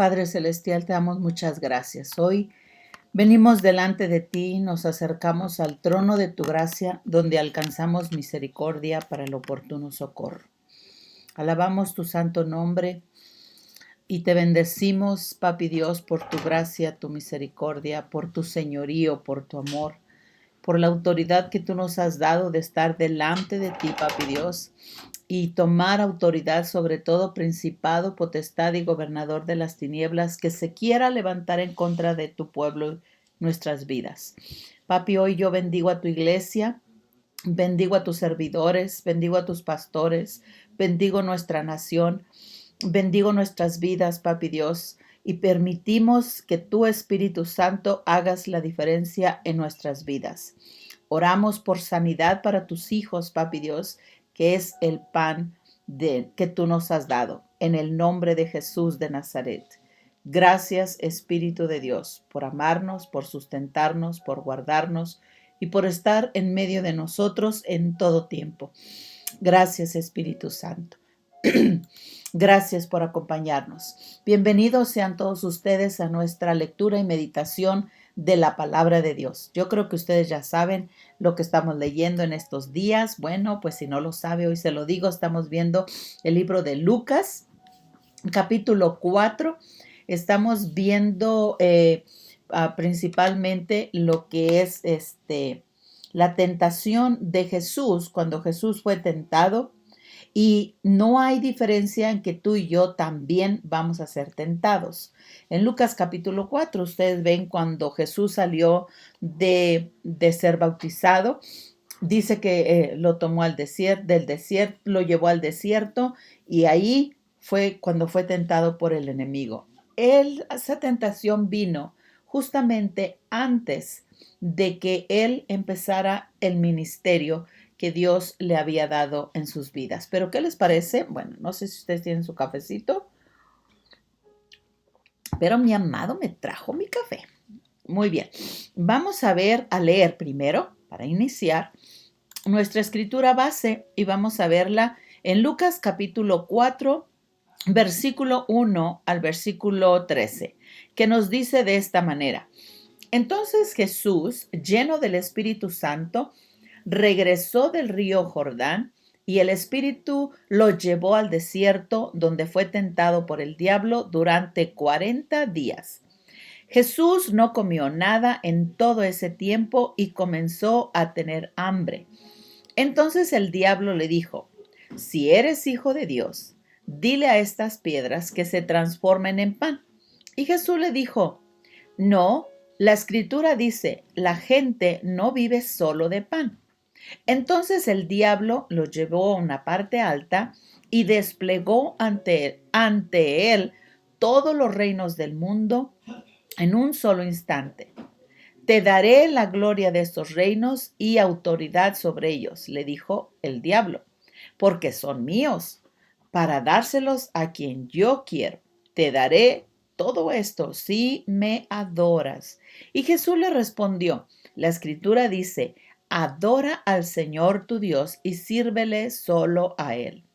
Padre Celestial, te damos muchas gracias. Hoy venimos delante de ti, nos acercamos al trono de tu gracia, donde alcanzamos misericordia para el oportuno socorro. Alabamos tu santo nombre y te bendecimos, Papi Dios, por tu gracia, tu misericordia, por tu señorío, por tu amor, por la autoridad que tú nos has dado de estar delante de ti, Papi Dios, y tomar autoridad sobre todo principado, potestad y gobernador de las tinieblas que se quiera levantar en contra de tu pueblo, nuestras vidas. Papi, hoy yo bendigo a tu iglesia, bendigo a tus servidores, bendigo a tus pastores, bendigo nuestra nación, bendigo nuestras vidas, Papi Dios, y permitimos que tu Espíritu Santo hagas la diferencia en nuestras vidas. Oramos por sanidad para tus hijos, Papi Dios, que es el pan que tú nos has dado. En el nombre de Jesús de Nazaret. Gracias, Espíritu de Dios, por amarnos, por sustentarnos, por guardarnos y por estar en medio de nosotros en todo tiempo. Gracias, Espíritu Santo. Gracias por acompañarnos. Bienvenidos sean todos ustedes a nuestra lectura y meditación de la palabra de Dios. Yo creo que ustedes ya saben lo que estamos leyendo en estos días. Bueno, pues si no lo sabe, hoy se lo digo. Estamos viendo el libro de Lucas, capítulo 4. Estamos viendo principalmente lo que es la tentación de Jesús, cuando Jesús fue tentado. Y no hay diferencia en que tú y yo también vamos a ser tentados. En Lucas capítulo 4, ustedes ven cuando Jesús salió de ser bautizado, dice que lo tomó del desierto, lo llevó al desierto y ahí fue cuando fue tentado por el enemigo. Esa tentación vino justamente antes de que él empezara el ministerio que Dios le había dado en sus vidas. Pero ¿qué les parece? Bueno, no sé si ustedes tienen su cafecito, pero mi amado me trajo mi café. Muy bien, vamos a leer primero, para iniciar, nuestra escritura base y vamos a verla en Lucas capítulo 4, versículo 1 al versículo 13, que nos dice de esta manera: Entonces Jesús, lleno del Espíritu Santo, regresó del río Jordán y el Espíritu lo llevó al desierto, donde fue tentado por el diablo durante 40 días. Jesús no comió nada en todo ese tiempo y comenzó a tener hambre. Entonces el diablo le dijo: Si eres hijo de Dios, dile a estas piedras que se transformen en pan. Y Jesús le dijo: No, la escritura dice, la gente no vive solo de pan. Entonces el diablo lo llevó a una parte alta y desplegó ante él todos los reinos del mundo en un solo instante. Te daré la gloria de estos reinos y autoridad sobre ellos, le dijo el diablo, porque son míos, para dárselos a quien yo quiero. Te daré todo esto si me adoras. Y Jesús le respondió: La escritura dice, adora al Señor tu Dios y sírvele solo a Él.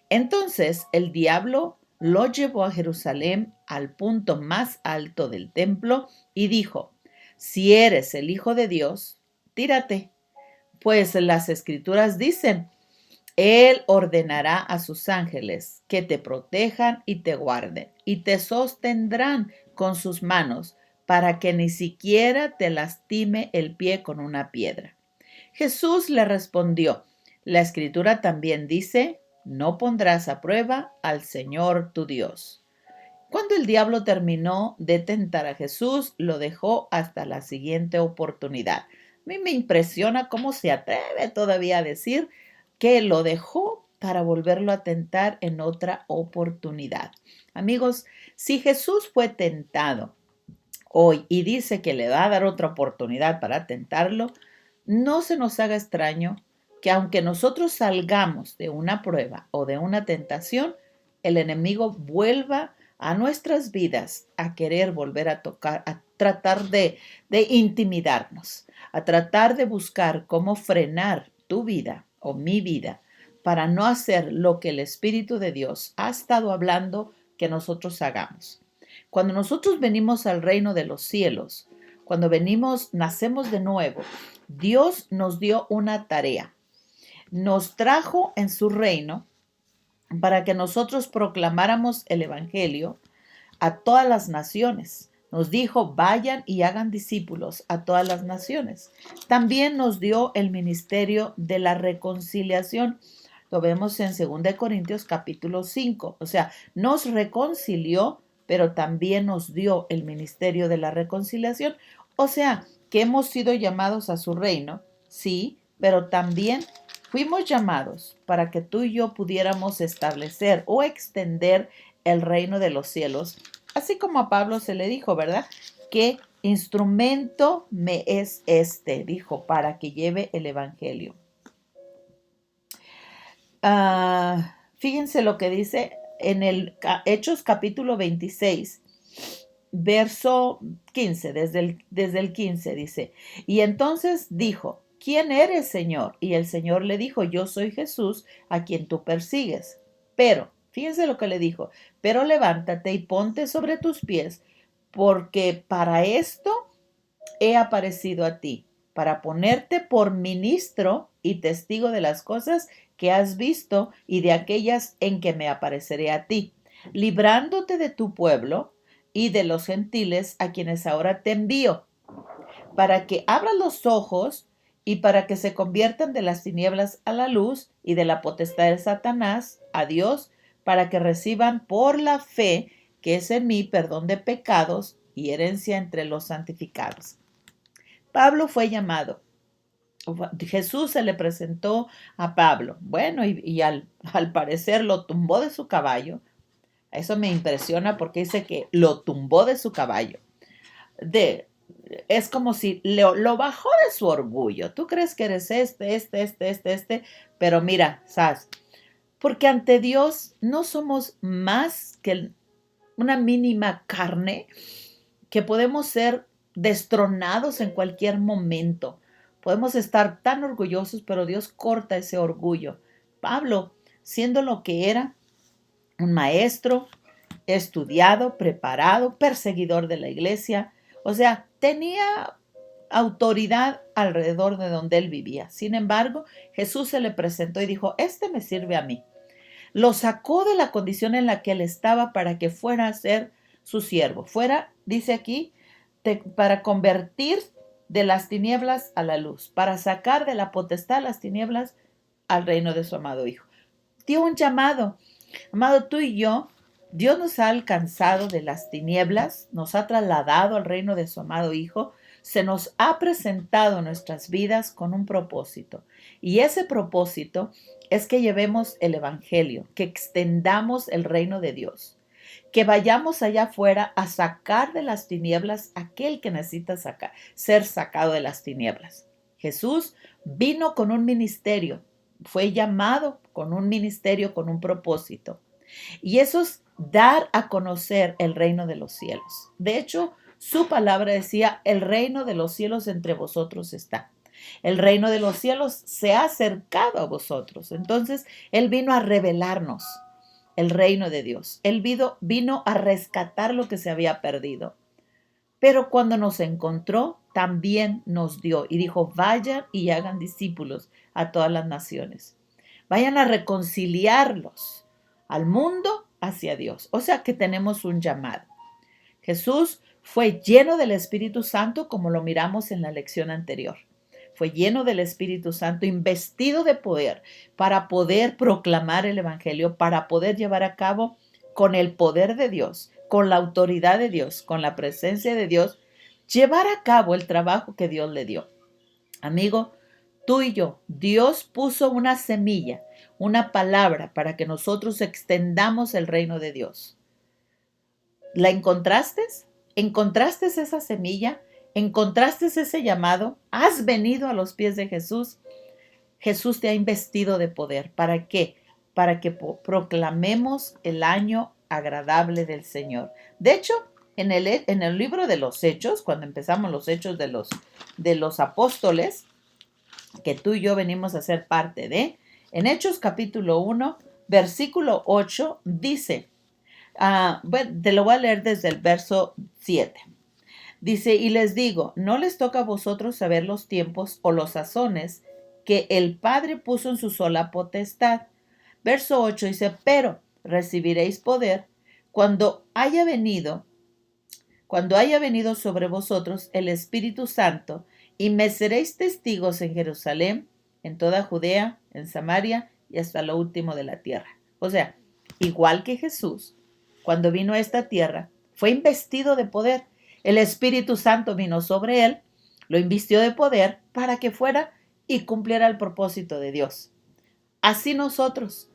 Entonces el diablo lo llevó a Jerusalén, al punto más alto del templo, y dijo: Si eres el Hijo de Dios, tírate, pues las escrituras dicen, Él ordenará a sus ángeles que te protejan y te guarden, y te sostendrán con sus manos, para que ni siquiera te lastime el pie con una piedra. Jesús le respondió: La escritura también dice, no pondrás a prueba al Señor tu Dios. Cuando el diablo terminó de tentar a Jesús, lo dejó hasta la siguiente oportunidad. A mí me impresiona cómo se atreve todavía a decir que lo dejó para volverlo a tentar en otra oportunidad. Amigos, si Jesús fue tentado hoy y dice que le va a dar otra oportunidad para tentarlo, no se nos haga extraño que aunque nosotros salgamos de una prueba o de una tentación, el enemigo vuelva a nuestras vidas a querer volver a tocar, a tratar de intimidarnos, a tratar de buscar cómo frenar tu vida o mi vida para no hacer lo que el Espíritu de Dios ha estado hablando que nosotros hagamos. Cuando nosotros venimos al reino de los cielos, cuando nacemos de nuevo, Dios nos dio una tarea. Nos trajo en su reino para que nosotros proclamáramos el evangelio a todas las naciones. Nos dijo, vayan y hagan discípulos a todas las naciones. También nos dio el ministerio de la reconciliación. Lo vemos en 2 Corintios capítulo 5. O sea, nos reconcilió, pero también nos dio el ministerio de la reconciliación. O sea, que hemos sido llamados a su reino, sí, pero también fuimos llamados para que tú y yo pudiéramos establecer o extender el reino de los cielos. Así como a Pablo se le dijo, ¿verdad? ¿Qué instrumento me es este? Dijo, para que lleve el evangelio. Fíjense lo que dice en el Hechos capítulo 26, verso 15, desde el 15 dice, y entonces dijo, ¿quién eres, Señor? Y el Señor le dijo, yo soy Jesús, a quien tú persigues. Pero, fíjense lo que le dijo, pero levántate y ponte sobre tus pies, porque para esto he aparecido a ti, para ponerte por ministro y testigo de las cosas que has visto y de aquellas en que me apareceré a ti, librándote de tu pueblo y de los gentiles a quienes ahora te envío, para que abras los ojos y para que se conviertan de las tinieblas a la luz y de la potestad de Satanás a Dios, para que reciban por la fe que es en mí perdón de pecados y herencia entre los santificados. Pablo fue llamado. Jesús se le presentó a Pablo. Bueno, y al parecer lo tumbó de su caballo. Eso me impresiona porque dice que lo tumbó de su caballo. Es como si lo bajó de su orgullo. Tú crees que eres pero mira, ¿sabes? Porque ante Dios no somos más que una mínima carne que podemos ser destronados en cualquier momento. Podemos estar tan orgullosos, pero Dios corta ese orgullo. Pablo, siendo lo que era, un maestro, estudiado, preparado, perseguidor de la iglesia, o sea, tenía autoridad alrededor de donde él vivía. Sin embargo, Jesús se le presentó y dijo, este me sirve a mí. Lo sacó de la condición en la que él estaba para que fuera a ser su siervo. Fuera, dice aquí, para convertir de las tinieblas a la luz, para sacar de la potestad las tinieblas al reino de su amado Hijo. Dio un llamado. Amado, tú y yo, Dios nos ha alcanzado de las tinieblas, nos ha trasladado al reino de su amado Hijo, se nos ha presentado nuestras vidas con un propósito. Y ese propósito es que llevemos el evangelio, que extendamos el reino de Dios, que vayamos allá afuera a sacar de las tinieblas aquel que necesita ser sacado de las tinieblas. Jesús vino con un ministerio, fue llamado con un ministerio, con un propósito. Y eso es dar a conocer el reino de los cielos. De hecho, su palabra decía, el reino de los cielos entre vosotros está. El reino de los cielos se ha acercado a vosotros. Entonces, Él vino a revelarnos el reino de Dios. Él vino a rescatar lo que se había perdido. Pero cuando nos encontró, también nos dio y dijo, vayan y hagan discípulos a todas las naciones. Vayan a reconciliarlos al mundo hacia Dios. O sea que tenemos un llamado. Jesús fue lleno del Espíritu Santo, como lo miramos en la lección anterior. Fue lleno del Espíritu Santo, investido de poder para poder proclamar el Evangelio, para poder llevar a cabo con el poder de Dios, con la autoridad de Dios, con la presencia de Dios, llevar a cabo el trabajo que Dios le dio. Amigo, tú y yo, Dios puso una semilla, una palabra para que nosotros extendamos el reino de Dios. ¿La encontraste? ¿Encontraste esa semilla? ¿Encontraste ese llamado? ¿Has venido a los pies de Jesús? Jesús te ha investido de poder. ¿Para qué? Para que proclamemos el año agradable del Señor. De hecho, en el libro de los Hechos, cuando empezamos los Hechos de los apóstoles, que tú y yo venimos a ser parte de, en Hechos capítulo 1, versículo 8, dice, Bueno, te lo voy a leer desde el verso 7. Dice, y les digo, no les toca a vosotros saber los tiempos o los sazones que el Padre puso en su sola potestad. Verso 8 dice, pero recibiréis poder cuando haya venido sobre vosotros el Espíritu Santo, y me seréis testigos en Jerusalén, en toda Judea, en Samaria y hasta lo último de la tierra. O sea, igual que Jesús, cuando vino a esta tierra, fue investido de poder. El Espíritu Santo vino sobre él, lo invistió de poder para que fuera y cumpliera el propósito de Dios. Así nosotros,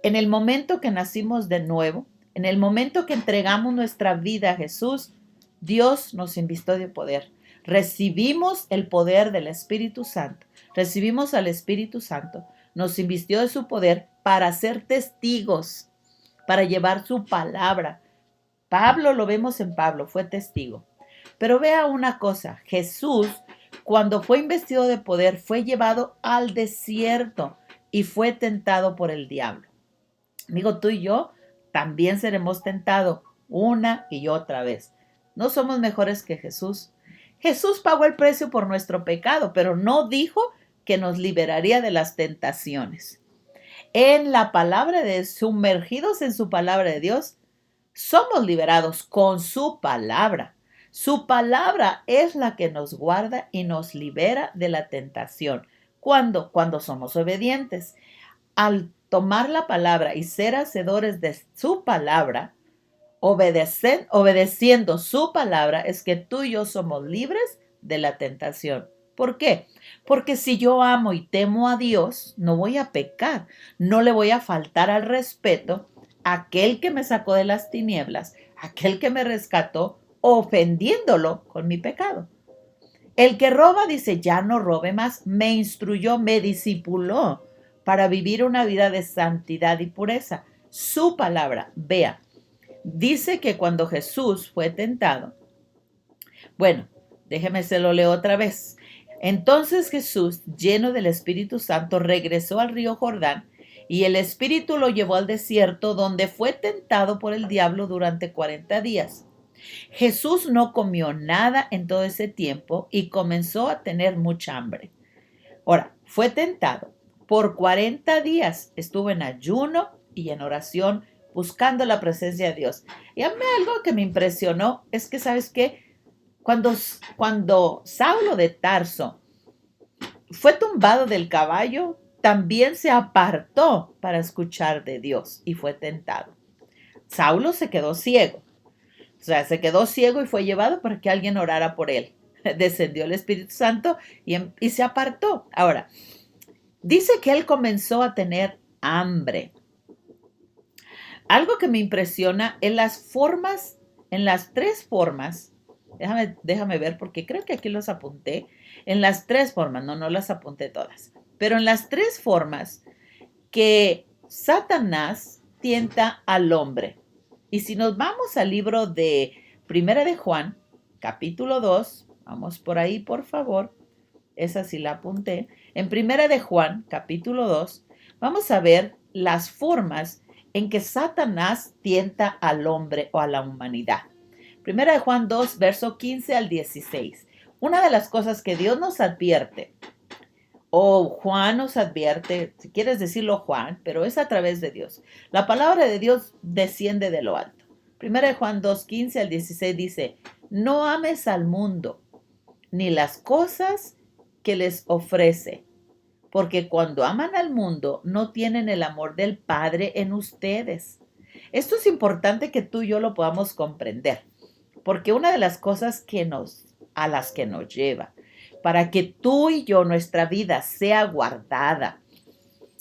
en el momento que nacimos de nuevo, en el momento que entregamos nuestra vida a Jesús, Dios nos invistió de poder. Recibimos el poder del Espíritu Santo. Recibimos al Espíritu Santo. Nos invistió de su poder para ser testigos, para llevar su palabra. Pablo, lo vemos en Pablo, fue testigo. Pero vea una cosa, Jesús, cuando fue investido de poder, fue llevado al desierto y fue tentado por el diablo. Amigo, tú y yo también seremos tentados una y otra vez. No somos mejores que Jesús. Jesús pagó el precio por nuestro pecado, pero no dijo que nos liberaría de las tentaciones. En la palabra de sumergidos en su palabra de Dios, somos liberados con su palabra. Su palabra es la que nos guarda y nos libera de la tentación. ¿Cuándo? Cuando somos obedientes. Al tomar la palabra y ser hacedores de su palabra, obedeciendo su palabra, es que tú y yo somos libres de la tentación. ¿Por qué? Porque si yo amo y temo a Dios, no voy a pecar, no le voy a faltar al respeto a aquel que me sacó de las tinieblas, aquel que me rescató, ofendiéndolo con mi pecado. El que roba dice, ya no robe más, me instruyó, me discipuló para vivir una vida de santidad y pureza. Su palabra, vea, dice que cuando Jesús fue tentado, bueno, déjeme se lo leo otra vez. Entonces Jesús, lleno del Espíritu Santo, regresó al río Jordán y el Espíritu lo llevó al desierto donde fue tentado por el diablo durante 40 días. Jesús no comió nada en todo ese tiempo y comenzó a tener mucha hambre. Ahora, fue tentado. Por 40 días estuvo en ayuno y en oración buscando la presencia de Dios. Y a mí algo que me impresionó es que, ¿sabes qué? Cuando Saulo de Tarso fue tumbado del caballo, también se apartó para escuchar de Dios y fue tentado. Saulo se quedó ciego. O sea, se quedó ciego y fue llevado para que alguien orara por él. Descendió el Espíritu Santo y se apartó. Ahora, dice que él comenzó a tener hambre. Algo que me impresiona en las tres formas, déjame ver porque creo que aquí los apunté, en las tres formas, no las apunté todas, pero en las tres formas que Satanás tienta al hombre. Y si nos vamos al libro de Primera de Juan, capítulo 2, vamos por ahí, por favor, esa sí la apunté. En Primera de Juan, capítulo 2, vamos a ver las formas en que Satanás tienta al hombre o a la humanidad. Primera de Juan 2, verso 15 al 16. Una de las cosas que Dios nos advierte, o Juan nos advierte, si quieres decirlo Juan, pero es a través de Dios. La palabra de Dios desciende de lo alto. Primera de Juan 2, 15 al 16 dice, no ames al mundo, ni las cosas que les ofrece, porque cuando aman al mundo no tienen el amor del Padre en ustedes. Esto es importante que tú y yo lo podamos comprender, porque una de las cosas a las que nos lleva para que tú y yo nuestra vida sea guardada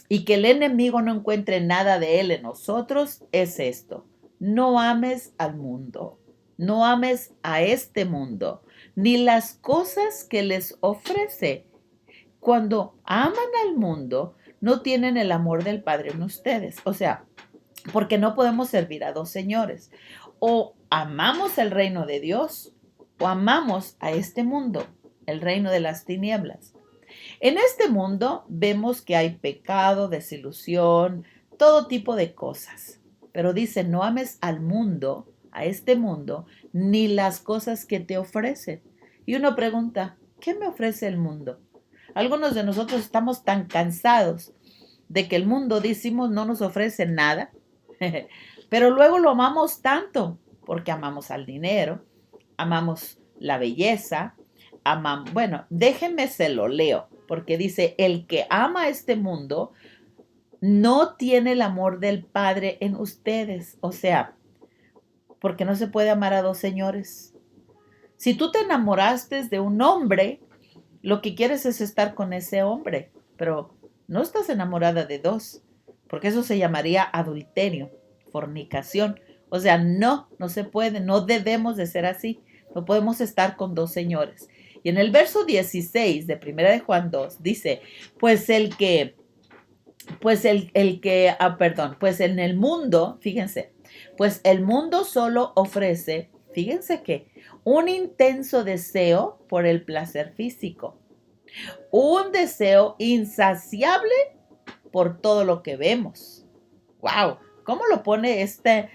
y que el enemigo no encuentre nada de él en nosotros es esto: no ames al mundo, no ames a este mundo, ni las cosas que les ofrece. Cuando aman al mundo, no tienen el amor del Padre en ustedes. O sea, porque no podemos servir a dos señores. O amamos el reino de Dios o amamos a este mundo, el reino de las tinieblas. En este mundo vemos que hay pecado, desilusión, todo tipo de cosas. pero dice, no ames al mundo, a este mundo, ni las cosas que te ofrecen. Y uno pregunta, ¿qué me ofrece el mundo? Algunos de nosotros estamos tan cansados de que el mundo, decimos, no nos ofrece nada, pero luego lo amamos tanto porque amamos al dinero, amamos la belleza, amamos, bueno, déjenme se lo leo, porque dice, el que ama este mundo no tiene el amor del Padre en ustedes. O sea, porque no se puede amar a dos señores. Si tú te enamoraste de un hombre, lo que quieres es estar con ese hombre, pero no estás enamorada de dos, porque eso se llamaría adulterio, fornicación. O sea, no se puede, no debemos de ser así. No podemos estar con dos señores. Y en el verso 16 de Primera de Juan 2 dice, pues pues en el mundo, fíjense, pues el mundo solo ofrece, fíjense que, un intenso deseo por el placer físico, un deseo insaciable por todo lo que vemos. ¡Wow! ¿Cómo lo pone esta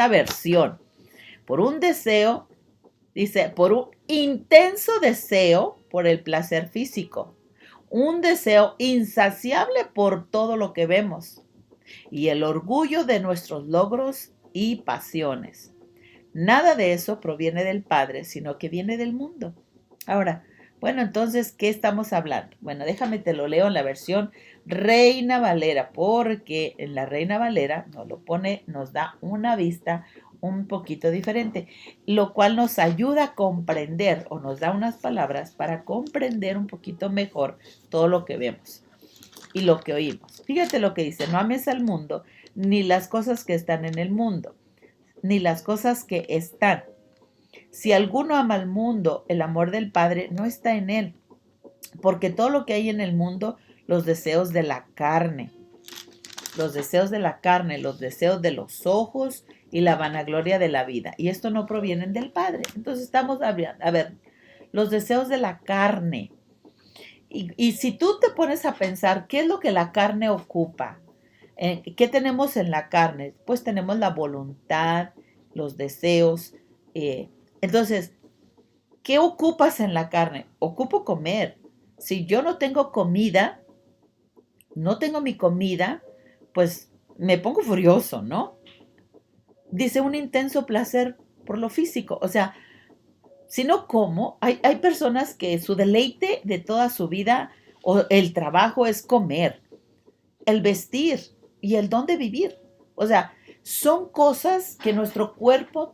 versión? Por un deseo, dice, por un intenso deseo por el placer físico, un deseo insaciable por todo lo que vemos y el orgullo de nuestros logros y pasiones. Nada de eso proviene del Padre, sino que viene del mundo. Ahora, bueno, entonces, ¿qué estamos hablando? Bueno, déjame te lo leo en la versión Reina Valera, porque en la Reina Valera nos lo pone, nos da una vista un poquito diferente, lo cual nos ayuda a comprender o nos da unas palabras para comprender un poquito mejor todo lo que vemos y lo que oímos. Fíjate lo que dice, no ames al mundo ni las cosas que están en el mundo, ni las cosas que están. Si alguno ama al mundo, el amor del Padre no está en él, porque todo lo que hay en el mundo, los deseos de la carne, los deseos de la carne, los deseos de los ojos y la vanagloria de la vida. Y esto no provienen del Padre. Entonces estamos hablando, a ver, los deseos de la carne. Y si tú te pones a pensar, ¿qué es lo que la carne ocupa? ¿Qué tenemos en la carne? Pues tenemos la voluntad, los deseos. eh, entonces, ¿qué ocupas en la carne? Ocupo comer. Si yo no tengo comida, no tengo mi comida, pues me pongo furioso, ¿no? Dice un intenso placer por lo físico. O sea, si no como, hay personas que su deleite de toda su vida o el trabajo es comer, el vestir y el dónde vivir. O sea, son cosas que nuestro cuerpo,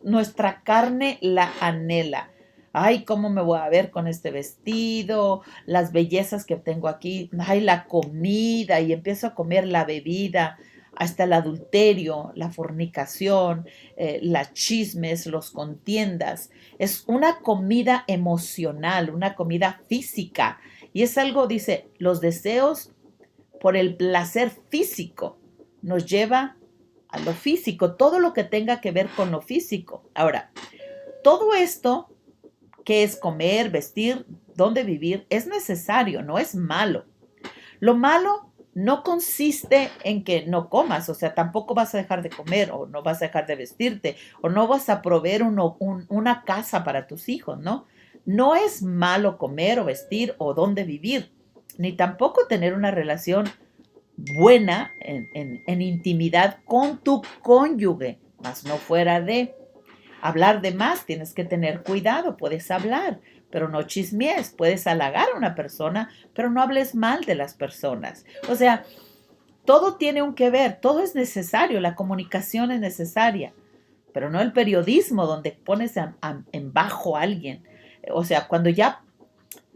nuestra carne la anhela. Ay, ¿cómo me voy a ver con este vestido? Las bellezas que tengo aquí. Ay, la comida. Y empiezo a comer la bebida, hasta el adulterio, la fornicación, las chismes, los contiendas. Es una comida emocional, una comida física. Y es algo, dice, los deseos por el placer físico nos lleva a lo físico, todo lo que tenga que ver con lo físico. Ahora, todo esto que es comer, vestir, dónde vivir, es necesario, no es malo. Lo malo no consiste en que no comas, o sea, tampoco vas a dejar de comer o no vas a dejar de vestirte o no vas a proveer una casa para tus hijos, ¿no? No es malo comer o vestir o dónde vivir, ni tampoco tener una relación buena en intimidad con tu cónyuge, mas no fuera de hablar de más. Tienes que tener cuidado, puedes hablar, pero no chismees, puedes halagar a una persona, pero no hables mal de las personas. O sea, todo tiene un que ver, todo es necesario, la comunicación es necesaria, pero no el periodismo donde pones en bajo a alguien. O sea, cuando ya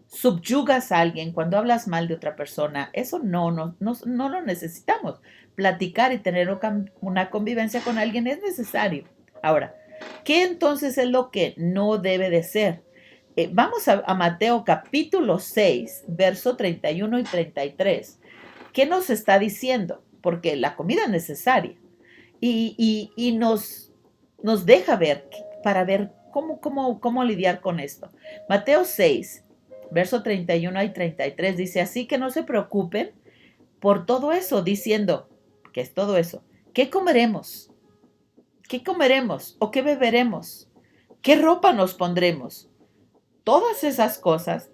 subyugas a alguien, cuando hablas mal de otra persona, eso no lo necesitamos. Platicar y tener una convivencia con alguien es necesario. Ahora, ¿qué entonces es lo que no debe de ser? Vamos a Mateo capítulo 6, verso 31 y 33. ¿Qué nos está diciendo? Porque la comida es necesaria y nos deja ver para ver cómo lidiar con esto. Mateo 6, verso 31 y 33 dice, así que no se preocupen por todo eso, diciendo, que es todo eso. ¿Qué comeremos? ¿Qué comeremos o qué beberemos? ¿Qué ropa nos pondremos? Todas esas cosas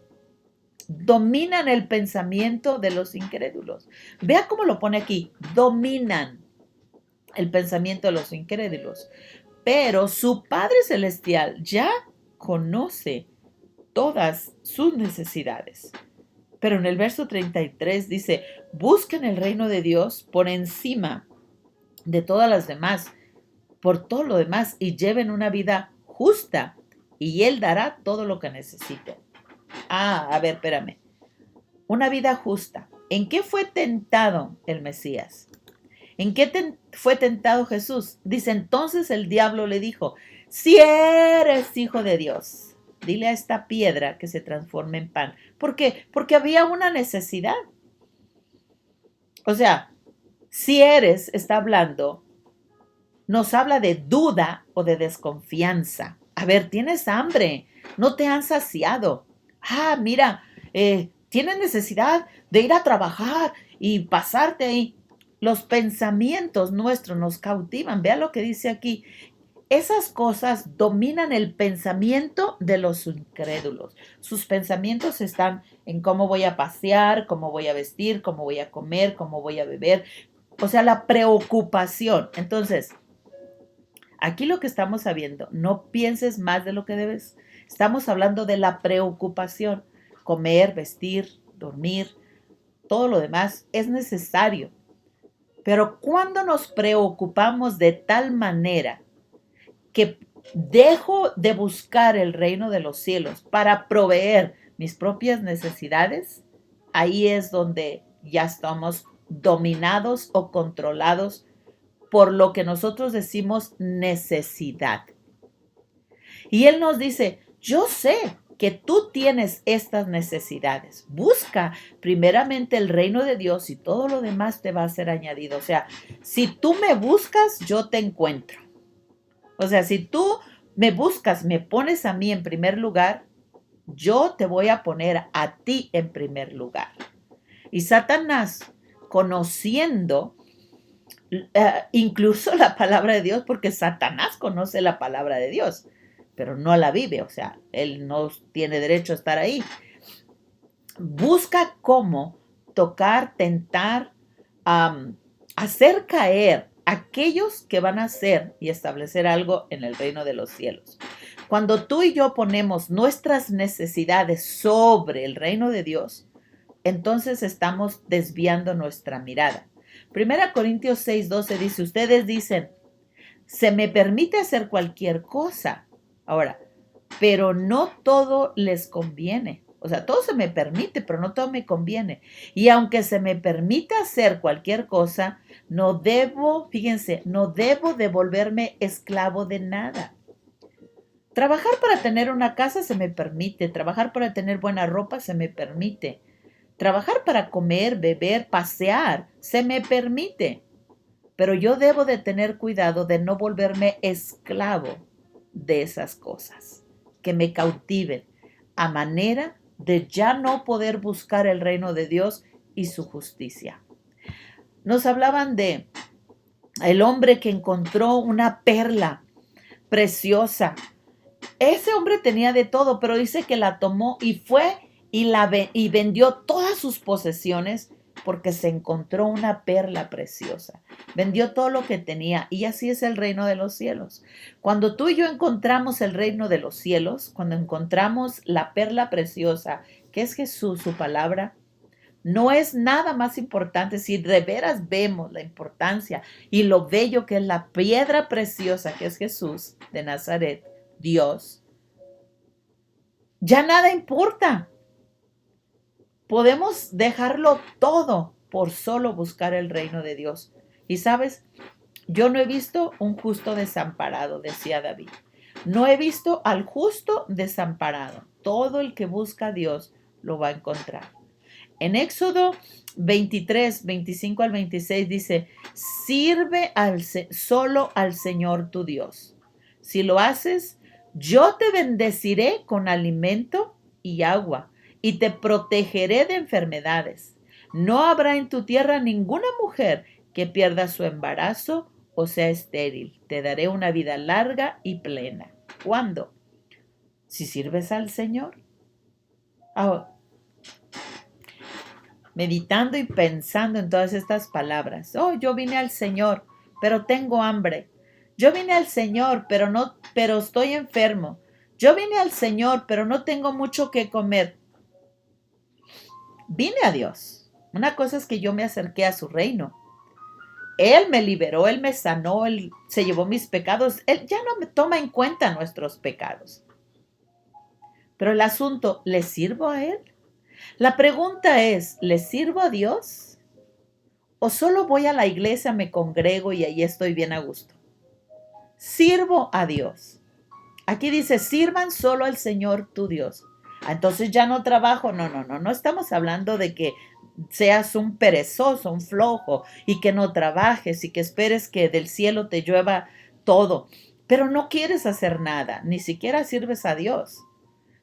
dominan el pensamiento de los incrédulos. Vea cómo lo pone aquí, dominan el pensamiento de los incrédulos. Pero su Padre Celestial ya conoce todas sus necesidades. Pero en el verso 33 dice, busquen el reino de Dios por encima de todas las demás, por todo lo demás, y lleven una vida justa, y Él dará todo lo que necesiten. A ver, espérame. Una vida justa. ¿En qué fue tentado el Mesías? ¿En qué fue tentado Jesús? Dice, entonces el diablo le dijo, si eres hijo de Dios, dile a esta piedra que se transforme en pan. ¿Por qué? Porque había una necesidad. O sea, si eres, está hablando, nos habla de duda o de desconfianza. A ver, tienes hambre, no te han saciado. Mira, tienes necesidad de ir a trabajar y pasarte ahí. Los pensamientos nuestros nos cautivan. Vea lo que dice aquí. Esas cosas dominan el pensamiento de los incrédulos. Sus pensamientos están en cómo voy a pasear, cómo voy a vestir, cómo voy a comer, cómo voy a beber. O sea, la preocupación. Entonces, aquí lo que estamos sabiendo, no pienses más de lo que debes. Estamos hablando de la preocupación. Comer, vestir, dormir, todo lo demás es necesario. Pero cuando nos preocupamos de tal manera que dejo de buscar el reino de los cielos para proveer mis propias necesidades, ahí es donde ya estamos dominados o controlados por lo que nosotros decimos necesidad. Y Él nos dice, yo sé que tú tienes estas necesidades. Busca primeramente el reino de Dios y todo lo demás te va a ser añadido. O sea, si tú me buscas, yo te encuentro. O sea, si tú me buscas, me pones a mí en primer lugar, yo te voy a poner a ti en primer lugar. Y Satanás, conociendo incluso la palabra de Dios, porque Satanás conoce la palabra de Dios, pero no la vive, o sea, él no tiene derecho a estar ahí. Busca cómo tocar, tentar, hacer caer aquellos que van a hacer y establecer algo en el reino de los cielos. Cuando tú y yo ponemos nuestras necesidades sobre el reino de Dios, entonces estamos desviando nuestra mirada. 1 Corintios 6:12 dice, ustedes dicen, se me permite hacer cualquier cosa. Ahora, pero no todo les conviene. O sea, todo se me permite, pero no todo me conviene. Y aunque se me permita hacer cualquier cosa, no debo, fíjense, no debo de volverme esclavo de nada. Trabajar para tener una casa se me permite, trabajar para tener buena ropa se me permite. Trabajar para comer, beber, pasear, se me permite. Pero yo debo de tener cuidado de no volverme esclavo de esas cosas que me cautiven, a manera de ya no poder buscar el reino de Dios y su justicia. Nos hablaban de el hombre que encontró una perla preciosa. Ese hombre tenía de todo, pero dice que la tomó y fue y vendió todas sus posesiones porque se encontró una perla preciosa. Vendió todo lo que tenía y así es el reino de los cielos. Cuando tú y yo encontramos el reino de los cielos, cuando encontramos la perla preciosa, que es Jesús, su palabra, no es nada más importante. Si de veras vemos la importancia y lo bello que es la piedra preciosa que es Jesús de Nazaret, Dios, ya nada importa. Podemos dejarlo todo por solo buscar el reino de Dios. Y sabes, yo no he visto un justo desamparado, decía David. No he visto al justo desamparado. Todo el que busca a Dios lo va a encontrar. En Éxodo 23, 25 al 26 dice, sirve solo al Señor tu Dios. Si lo haces, yo te bendeciré con alimento y agua y te protegeré de enfermedades. No habrá en tu tierra ninguna mujer que pierda su embarazo o sea estéril. Te daré una vida larga y plena. ¿Cuándo? Si sirves al Señor. Ahora, meditando y pensando en todas estas palabras. Oh, yo vine al Señor, pero tengo hambre. Yo vine al Señor, pero estoy enfermo. Yo vine al Señor, pero no tengo mucho que comer. Vine a Dios. Una cosa es que yo me acerqué a su reino. Él me liberó, Él me sanó, Él se llevó mis pecados. Él ya no me toma en cuenta nuestros pecados. Pero el asunto, ¿le sirvo a Él? La pregunta es, ¿le sirvo a Dios? ¿O solo voy a la iglesia, me congrego y ahí estoy bien a gusto? Sirvo a Dios. Aquí dice, sirvan solo al Señor tu Dios. Entonces ya no trabajo. No estamos hablando de que seas un perezoso, un flojo y que no trabajes y que esperes que del cielo te llueva todo. Pero no quieres hacer nada, ni siquiera sirves a Dios.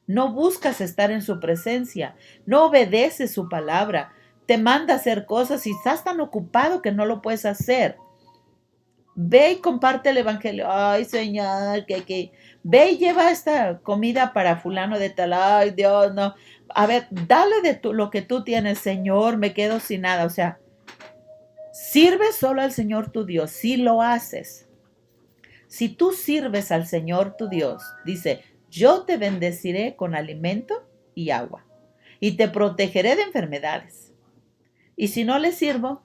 No buscas estar en su presencia, no obedeces su palabra, te manda a hacer cosas y estás tan ocupado que no lo puedes hacer. Ve y comparte el evangelio. Ay, Señor, que. Ve y lleva esta comida para fulano de tal. Ay, Dios, no. A ver, dale de lo que tú tienes, Señor, me quedo sin nada. O sea, sirve solo al Señor tu Dios, si lo haces. Si tú sirves al Señor tu Dios, dice, yo te bendeciré con alimento y agua, y te protegeré de enfermedades. Y si no le sirvo,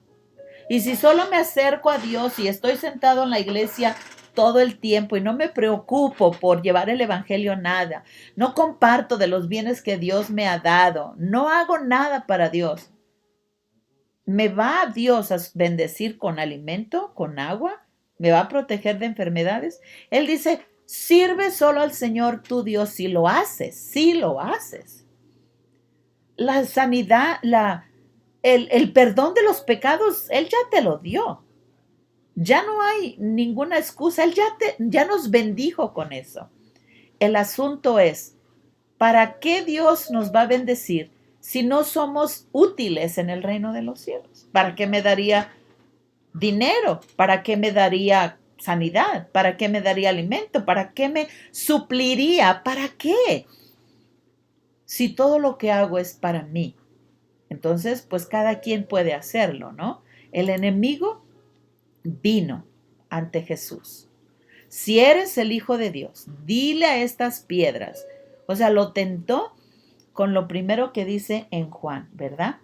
y si solo me acerco a Dios y estoy sentado en la iglesia todo el tiempo y no me preocupo por llevar el evangelio nada, no comparto de los bienes que Dios me ha dado, no hago nada para Dios, ¿me va Dios a bendecir con alimento, con agua? ¿Me va a proteger de enfermedades? Él dice, sirve solo al Señor tu Dios si lo haces, si lo haces. La sanidad, el perdón de los pecados, Él ya te lo dio. Ya no hay ninguna excusa. Él ya nos bendijo con eso. El asunto es, ¿para qué Dios nos va a bendecir si no somos útiles en el reino de los cielos? ¿Para qué me daría dinero? ¿Para qué me daría sanidad? ¿Para qué me daría alimento? ¿Para qué me supliría? ¿Para qué? Si todo lo que hago es para mí. Entonces, pues cada quien puede hacerlo, ¿no? El enemigo vino ante Jesús. Si eres el Hijo de Dios, dile a estas piedras. O sea, lo tentó con lo primero que dice en Juan, ¿verdad?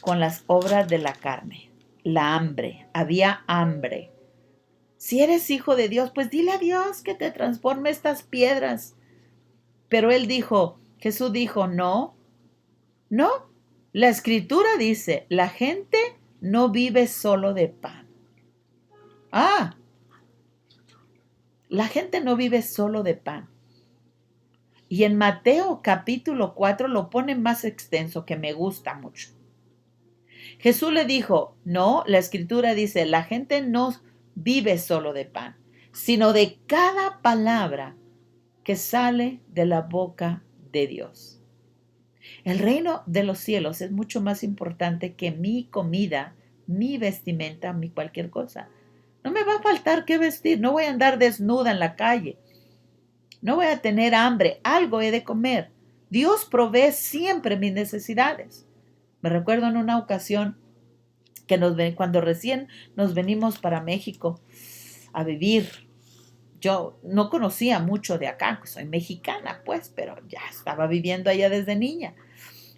Con las obras de la carne, la hambre, había hambre. Si eres hijo de Dios, pues dile a Dios que te transforme estas piedras. Pero Jesús dijo, no, la escritura dice, la gente no vive solo de pan. La gente no vive solo de pan. Y en Mateo capítulo 4 lo pone más extenso, que me gusta mucho. Jesús le dijo, no, la escritura dice, la gente no vive solo de pan, sino de cada palabra que sale de la boca de Dios. El reino de los cielos es mucho más importante que mi comida, mi vestimenta, mi cualquier cosa. No me va a faltar qué vestir, no voy a andar desnuda en la calle, no voy a tener hambre, algo he de comer. Dios provee siempre mis necesidades. Me recuerdo en una ocasión que cuando recién nos venimos para México a vivir, yo no conocía mucho de acá, soy mexicana pues, pero ya estaba viviendo allá desde niña.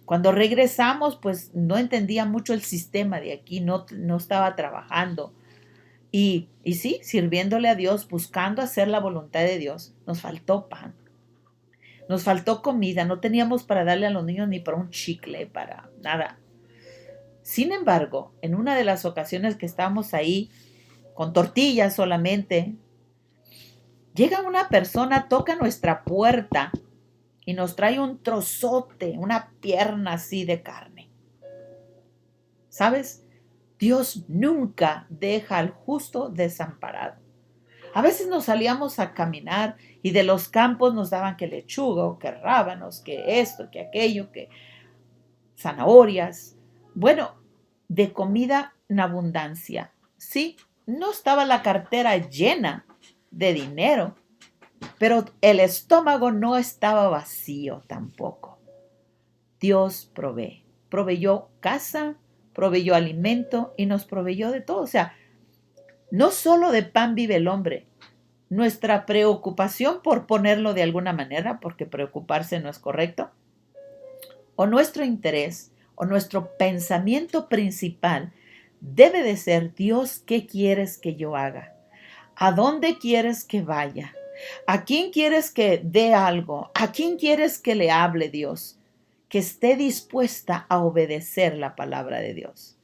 Cuando regresamos, pues no entendía mucho el sistema de aquí, no estaba trabajando. Y sí, sirviéndole a Dios, buscando hacer la voluntad de Dios, nos faltó pan, nos faltó comida, no teníamos para darle a los niños ni para un chicle, para nada. Sin embargo, en una de las ocasiones que estábamos ahí, con tortillas solamente, llega una persona, toca nuestra puerta y nos trae un trozote, una pierna así de carne. ¿Sabes? Dios nunca deja al justo desamparado. A veces nos salíamos a caminar y de los campos nos daban que lechuga, o que rábanos, que esto, que aquello, que zanahorias. Bueno, de comida en abundancia. Sí, no estaba la cartera llena de dinero, pero el estómago no estaba vacío tampoco. Dios provee. Proveyó casa, proveyó alimento y nos proveyó de todo. O sea, no solo de pan vive el hombre. Nuestra preocupación, por ponerlo de alguna manera, porque preocuparse no es correcto, o nuestro interés, o nuestro pensamiento principal debe de ser: Dios, ¿qué quieres que yo haga? ¿A dónde quieres que vaya? ¿A quién quieres que dé algo? ¿A quién quieres que le hable, Dios? Que esté dispuesta a obedecer la palabra de Dios.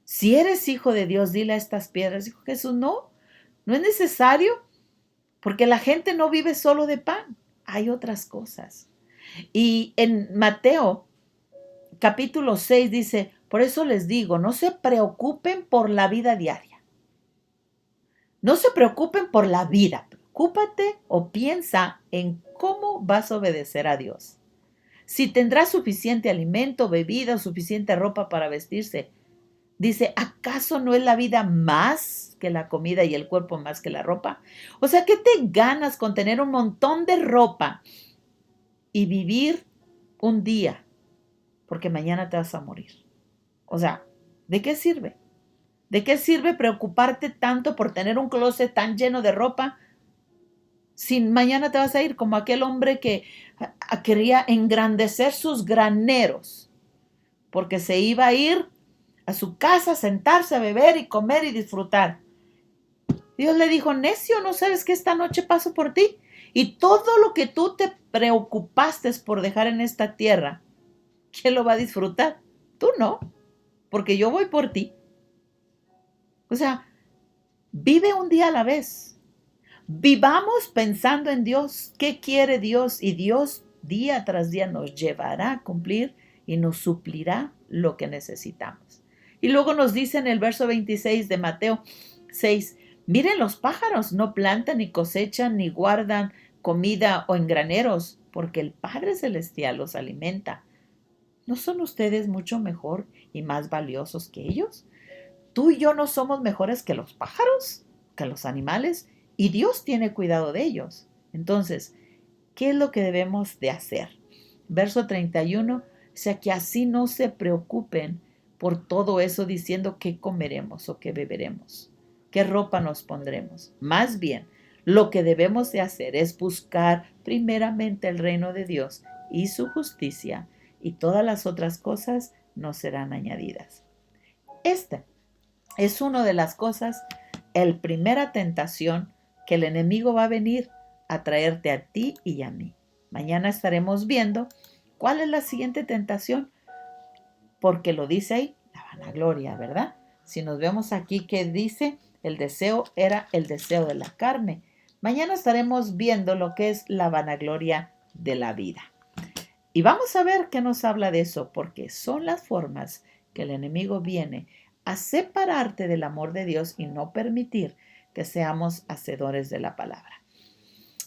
Si eres hijo de Dios, dile a estas piedras. Dijo Jesús: no, no es necesario, porque la gente no vive solo de pan. Hay otras cosas. Y en Mateo capítulo 6 dice: por eso les digo, no se preocupen por la vida diaria. No se preocupen por la vida. Preocúpate o piensa en cómo vas a obedecer a Dios. Si tendrá suficiente alimento, bebida o suficiente ropa para vestirse. Dice: ¿acaso no es la vida más que la comida y el cuerpo más que la ropa? O sea, ¿qué te ganas con tener un montón de ropa y vivir un día? Porque mañana te vas a morir. O sea, ¿de qué sirve? ¿De qué sirve preocuparte tanto por tener un closet tan lleno de ropa si mañana te vas a ir? Como aquel hombre que quería engrandecer sus graneros porque se iba a ir a su casa, a sentarse, a beber y comer y disfrutar. Dios le dijo: necio, ¿no sabes que esta noche paso por ti? Y todo lo que tú te preocupaste por dejar en esta tierra, ¿quién lo va a disfrutar? Tú no, porque yo voy por ti. O sea, vive un día a la vez. Vivamos pensando en Dios. ¿Qué quiere Dios? Y Dios día tras día nos llevará a cumplir y nos suplirá lo que necesitamos. Y luego nos dice en el verso 26 de Mateo 6: miren los pájaros, no plantan ni cosechan ni guardan comida o en graneros, porque el Padre Celestial los alimenta. ¿No son ustedes mucho mejor y más valiosos que ellos? Tú y yo no somos mejores que los pájaros, que los animales, y Dios tiene cuidado de ellos. Entonces, ¿qué es lo que debemos de hacer? Verso 31, o sea, que así no se preocupen por todo eso diciendo qué comeremos o qué beberemos, qué ropa nos pondremos. Más bien, lo que debemos de hacer es buscar primeramente el reino de Dios y su justicia, y todas las otras cosas nos serán añadidas. Esta es una de las cosas, el primera tentación que el enemigo va a venir a traerte a ti y a mí. Mañana estaremos viendo cuál es la siguiente tentación, porque lo dice ahí, la vanagloria, ¿verdad? Si nos vemos aquí que dice, el deseo era el deseo de la carne. Mañana estaremos viendo lo que es la vanagloria de la vida. Y vamos a ver qué nos habla de eso, porque son las formas que el enemigo viene a separarte del amor de Dios y no permitir que seamos hacedores de la palabra.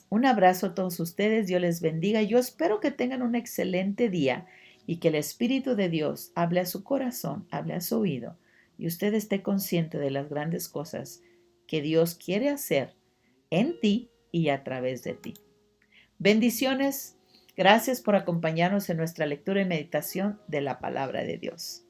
Un abrazo a todos ustedes, Dios les bendiga. Yo espero que tengan un excelente día y que el Espíritu de Dios hable a su corazón, hable a su oído, y usted esté consciente de las grandes cosas que Dios quiere hacer en ti y a través de ti. Bendiciones. Gracias por acompañarnos en nuestra lectura y meditación de la palabra de Dios.